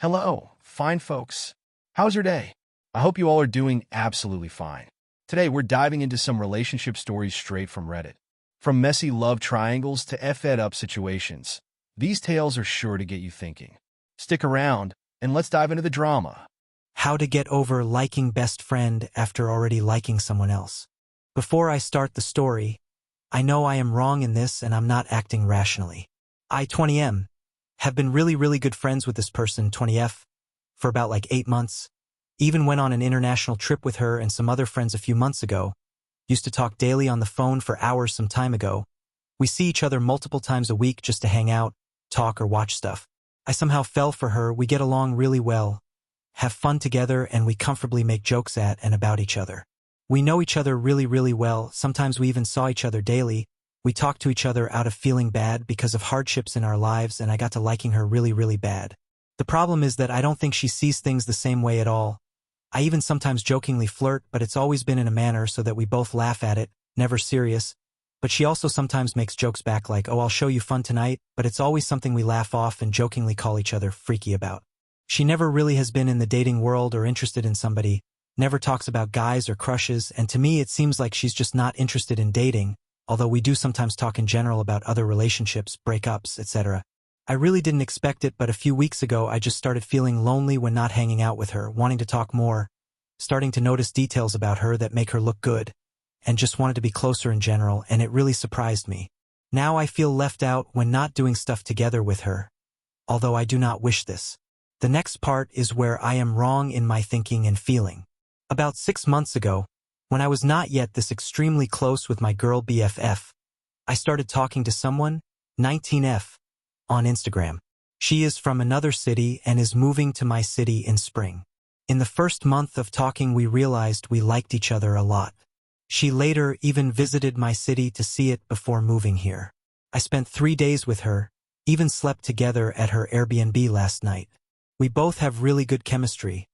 Hello, fine folks. How's your day? I hope you all are doing absolutely fine. Today, we're diving into some relationship stories straight from Reddit. From messy love triangles to F-ed-up situations, these tales are sure to get you thinking. Stick around, and let's dive into the drama. How to get over liking best friend after already liking someone else. Before I start the story, I know I am wrong in this and I'm not acting rationally. I, 20M, have been really good friends with this person, 20F, for about 8 months. Even went on an international trip with her and some other friends a few months ago. Used to talk daily on the phone for hours some time ago. We see each other multiple times a week just to hang out, talk, or watch stuff. I somehow fell for her. We get along really well, have fun together, and we comfortably make jokes at and about each other. We know each other really well. Sometimes we even saw each other daily. We talked to each other out of feeling bad because of hardships in our lives, and I got to liking her really bad. The problem is that I don't think she sees things the same way at all. I even sometimes jokingly flirt, but it's always been in a manner so that we both laugh at it, never serious. But she also sometimes makes jokes back like, "Oh, I'll show you fun tonight," but it's always something we laugh off and jokingly call each other freaky about. She never really has been in the dating world or interested in somebody, never talks about guys or crushes, and to me it seems like she's just not interested in dating, although we do sometimes talk in general about other relationships, breakups, etc. I really didn't expect it, but a few weeks ago I just started feeling lonely when not hanging out with her, wanting to talk more, starting to notice details about her that make her look good, and just wanted to be closer in general, and it really surprised me. Now I feel left out when not doing stuff together with her, although I do not wish this. The next part is where I am wrong in my thinking and feeling. About 6 months ago, when I was not yet this extremely close with my girl BFF, I started talking to someone, 19F, on Instagram. She is from another city and is moving to my city in spring. In the first month of talking, we realized we liked each other a lot. She later even visited my city to see it before moving here. I spent 3 days with her, even slept together at her Airbnb last night. We both have really good chemistry,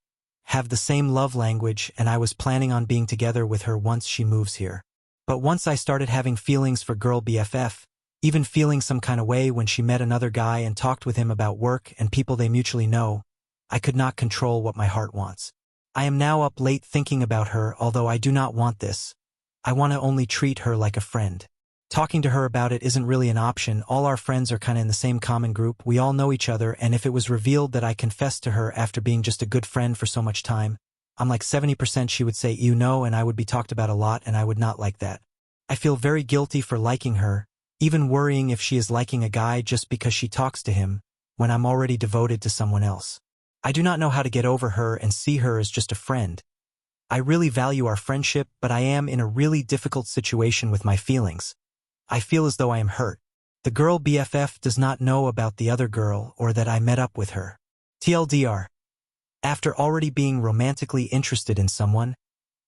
have the same love language, and I was planning on being together with her once she moves here. But once I started having feelings for girl BFF, even feeling some kind of way when she met another guy and talked with him about work and people they mutually know, I could not control what my heart wants. I am now up late thinking about her, although I do not want this. I want to only treat her like a friend. Talking to her about it isn't really an option. All our friends are kind of in the same common group. We all know each other, and if it was revealed that I confessed to her after being just a good friend for so much time, I'm like 70% she would say, "You know," and I would be talked about a lot, and I would not like that. I feel very guilty for liking her, even worrying if she is liking a guy just because she talks to him, when I'm already devoted to someone else. I do not know how to get over her and see her as just a friend. I really value our friendship, but I am in a really difficult situation with my feelings. I feel as though I am hurt. The girl BFF does not know about the other girl or that I met up with her. TLDR. After already being romantically interested in someone,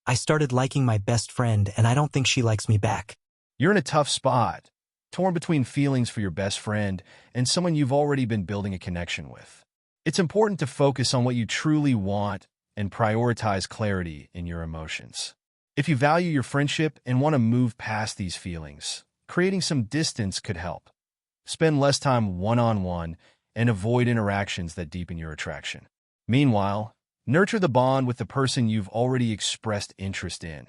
I started liking my best friend, and I don't think she likes me back. You're in a tough spot, torn between feelings for your best friend and someone you've already been building a connection with. It's important to focus on what you truly want and prioritize clarity in your emotions. If you value your friendship and want to move past these feelings, creating some distance could help. Spend less time one-on-one and avoid interactions that deepen your attraction. Meanwhile, nurture the bond with the person you've already expressed interest in,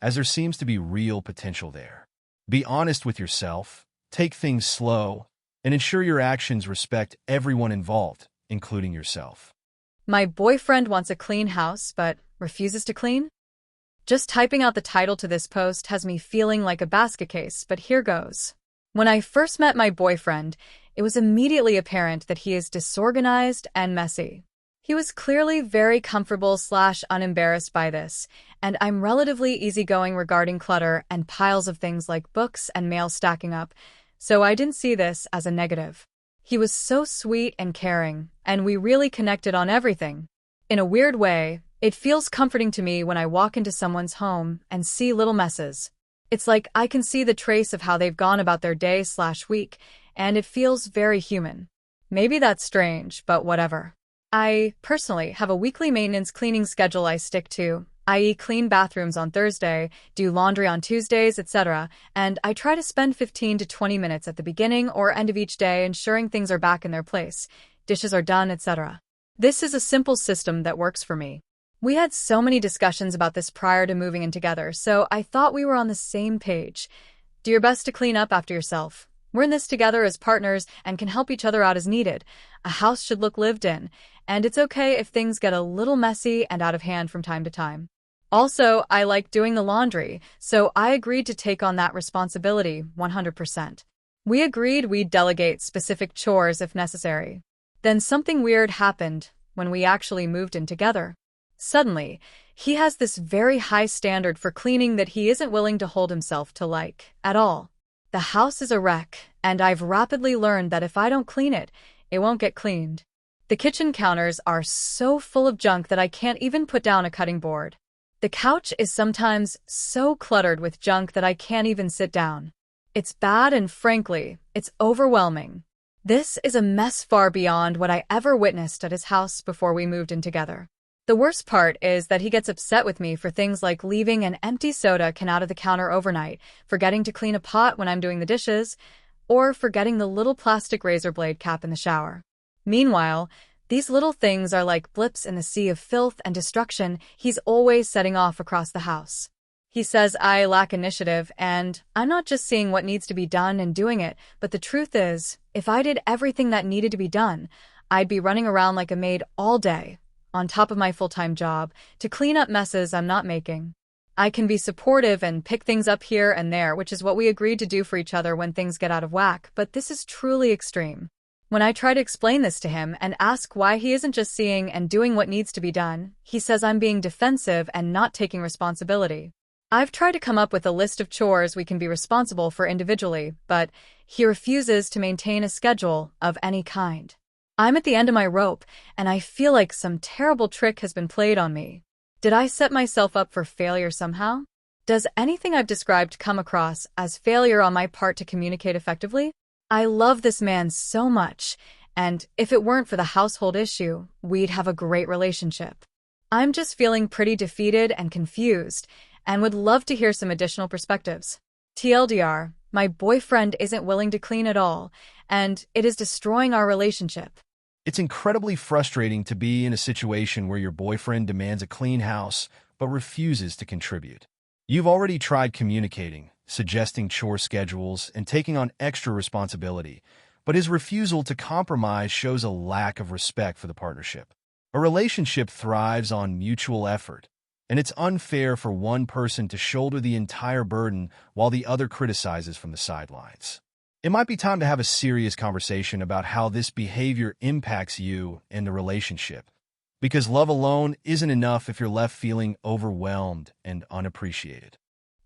as there seems to be real potential there. Be honest with yourself, take things slow, and ensure your actions respect everyone involved, including yourself. My boyfriend wants a clean house, but refuses to clean? Just typing out the title to this post has me feeling like a basket case, but here goes. When I first met my boyfriend, it was immediately apparent that he is disorganized and messy. He was clearly very comfortable/unembarrassed by this, and I'm relatively easygoing regarding clutter and piles of things like books and mail stacking up, so I didn't see this as a negative. He was so sweet and caring, and we really connected on everything. In a weird way, it feels comforting to me when I walk into someone's home and see little messes. It's like I can see the trace of how they've gone about their day/week, and it feels very human. Maybe that's strange, but whatever. I, personally, have a weekly maintenance cleaning schedule I stick to, i.e. clean bathrooms on Thursday, do laundry on Tuesdays, etc., and I try to spend 15 to 20 minutes at the beginning or end of each day ensuring things are back in their place, dishes are done, etc. This is a simple system that works for me. We had so many discussions about this prior to moving in together, so I thought we were on the same page. Do your best to clean up after yourself. We're in this together as partners and can help each other out as needed. A house should look lived in, and it's okay if things get a little messy and out of hand from time to time. Also, I like doing the laundry, so I agreed to take on that responsibility 100%. We agreed we'd delegate specific chores if necessary. Then something weird happened when we actually moved in together. Suddenly, he has this very high standard for cleaning that he isn't willing to hold himself to at all. The house is a wreck, and I've rapidly learned that if I don't clean it, it won't get cleaned. The kitchen counters are so full of junk that I can't even put down a cutting board. The couch is sometimes so cluttered with junk that I can't even sit down. It's bad and frankly, it's overwhelming. This is a mess far beyond what I ever witnessed at his house before we moved in together. The worst part is that he gets upset with me for things like leaving an empty soda can out of the counter overnight, forgetting to clean a pot when I'm doing the dishes, or forgetting the little plastic razor blade cap in the shower. Meanwhile, these little things are like blips in the sea of filth and destruction he's always setting off across the house. He says I lack initiative, and I'm not just seeing what needs to be done and doing it, but the truth is, if I did everything that needed to be done, I'd be running around like a maid all day, on top of my full-time job, to clean up messes I'm not making. I can be supportive and pick things up here and there, which is what we agreed to do for each other when things get out of whack, but this is truly extreme. When I try to explain this to him and ask why he isn't just seeing and doing what needs to be done, he says I'm being defensive and not taking responsibility. I've tried to come up with a list of chores we can be responsible for individually, but he refuses to maintain a schedule of any kind. I'm at the end of my rope, and I feel like some terrible trick has been played on me. Did I set myself up for failure somehow? Does anything I've described come across as failure on my part to communicate effectively? I love this man so much, and if it weren't for the household issue, we'd have a great relationship. I'm just feeling pretty defeated and confused, and would love to hear some additional perspectives. TLDR, my boyfriend isn't willing to clean at all, and it is destroying our relationship. It's incredibly frustrating to be in a situation where your boyfriend demands a clean house but refuses to contribute. You've already tried communicating, suggesting chore schedules, and taking on extra responsibility, but his refusal to compromise shows a lack of respect for the partnership. A relationship thrives on mutual effort, and it's unfair for one person to shoulder the entire burden while the other criticizes from the sidelines. It might be time to have a serious conversation about how this behavior impacts you and the relationship, because love alone isn't enough if you're left feeling overwhelmed and unappreciated.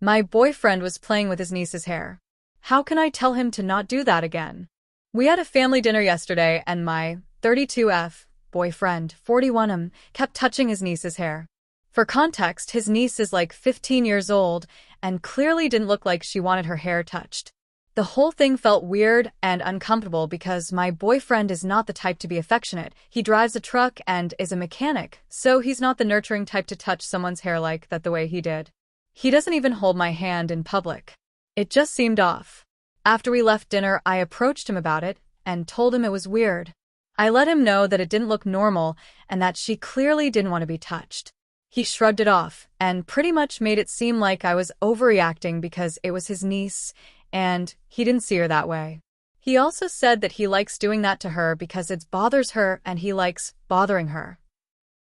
My boyfriend was playing with his niece's hair. How can I tell him to not do that again? We had a family dinner yesterday, and my 32F boyfriend, 41M, kept touching his niece's hair. For context, his niece is like 15 years old and clearly didn't look like she wanted her hair touched. The whole thing felt weird and uncomfortable because my boyfriend is not the type to be affectionate. He drives a truck and is a mechanic, so he's not the nurturing type to touch someone's hair like that the way he did. He doesn't even hold my hand in public. It just seemed off. After we left dinner, I approached him about it and told him it was weird. I let him know that it didn't look normal and that she clearly didn't want to be touched. He shrugged it off and pretty much made it seem like I was overreacting because it was his niece and he didn't see her that way. He also said that he likes doing that to her because it bothers her and he likes bothering her.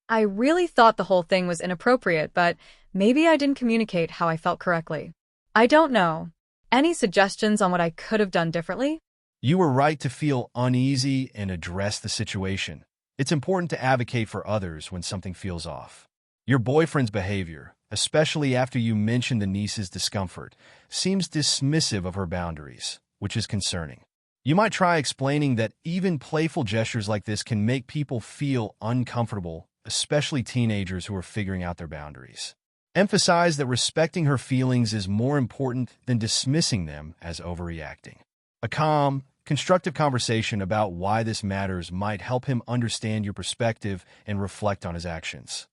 I really thought the whole thing was inappropriate, but maybe I didn't communicate how I felt correctly. I don't know. Any suggestions on what I could have done differently? You were right to feel uneasy and address the situation. It's important to advocate for others when something feels off. Your boyfriend's behavior, especially after you mentioned the niece's discomfort, seems dismissive of her boundaries, which is concerning. You might try explaining that even playful gestures like this can make people feel uncomfortable, especially teenagers who are figuring out their boundaries. Emphasize that respecting her feelings is more important than dismissing them as overreacting. A calm, constructive conversation about why this matters might help him understand your perspective and reflect on his actions.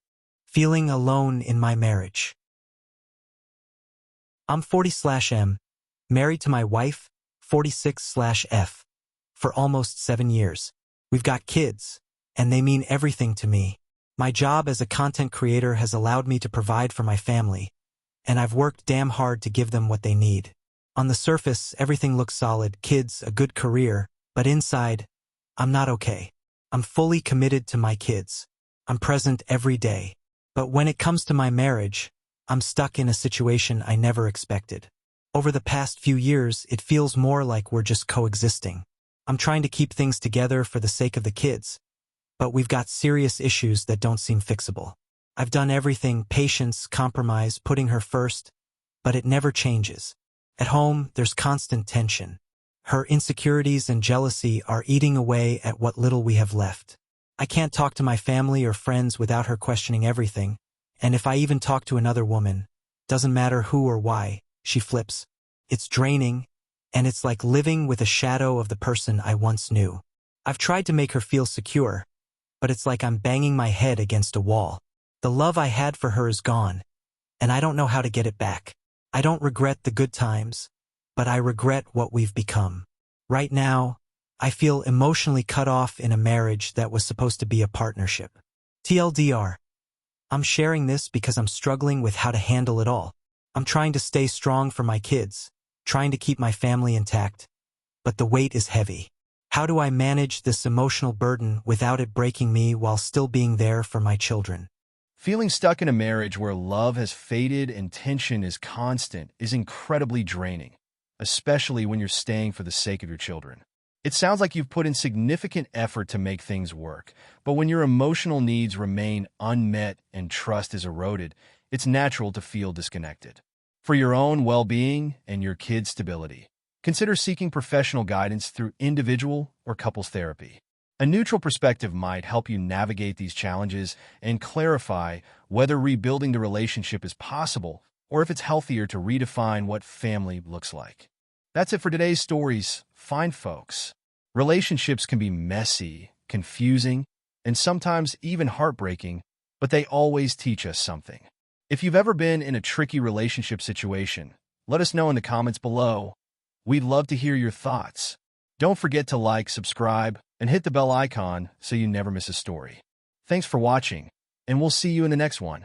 Feeling alone in my marriage. I'm 40/M, married to my wife, 46/F, for almost 7 years. We've got kids, and they mean everything to me. My job as a content creator has allowed me to provide for my family, and I've worked damn hard to give them what they need. On the surface, everything looks solid, kids, a good career, but inside, I'm not okay. I'm fully committed to my kids. I'm present every day. But when it comes to my marriage, I'm stuck in a situation I never expected. Over the past few years, it feels more like we're just coexisting. I'm trying to keep things together for the sake of the kids, but we've got serious issues that don't seem fixable. I've done everything, patience, compromise, putting her first, but it never changes. At home, there's constant tension. Her insecurities and jealousy are eating away at what little we have left. I can't talk to my family or friends without her questioning everything, and if I even talk to another woman, doesn't matter who or why, she flips. It's draining, and it's like living with a shadow of the person I once knew. I've tried to make her feel secure, but it's like I'm banging my head against a wall. The love I had for her is gone, and I don't know how to get it back. I don't regret the good times, but I regret what we've become. Right now, I feel emotionally cut off in a marriage that was supposed to be a partnership. TLDR. I'm sharing this because I'm struggling with how to handle it all. I'm trying to stay strong for my kids, trying to keep my family intact, but the weight is heavy. How do I manage this emotional burden without it breaking me while still being there for my children? Feeling stuck in a marriage where love has faded and tension is constant is incredibly draining, especially when you're staying for the sake of your children. It sounds like you've put in significant effort to make things work, but when your emotional needs remain unmet and trust is eroded, it's natural to feel disconnected. For your own well-being and your kids' stability, consider seeking professional guidance through individual or couples therapy. A neutral perspective might help you navigate these challenges and clarify whether rebuilding the relationship is possible or if it's healthier to redefine what family looks like. That's it for today's stories. Fine folks. Relationships can be messy, confusing, and sometimes even heartbreaking, but they always teach us something. If you've ever been in a tricky relationship situation, let us know in the comments below. We'd love to hear your thoughts. Don't forget to like, subscribe, and hit the bell icon so you never miss a story. Thanks for watching, and we'll see you in the next one.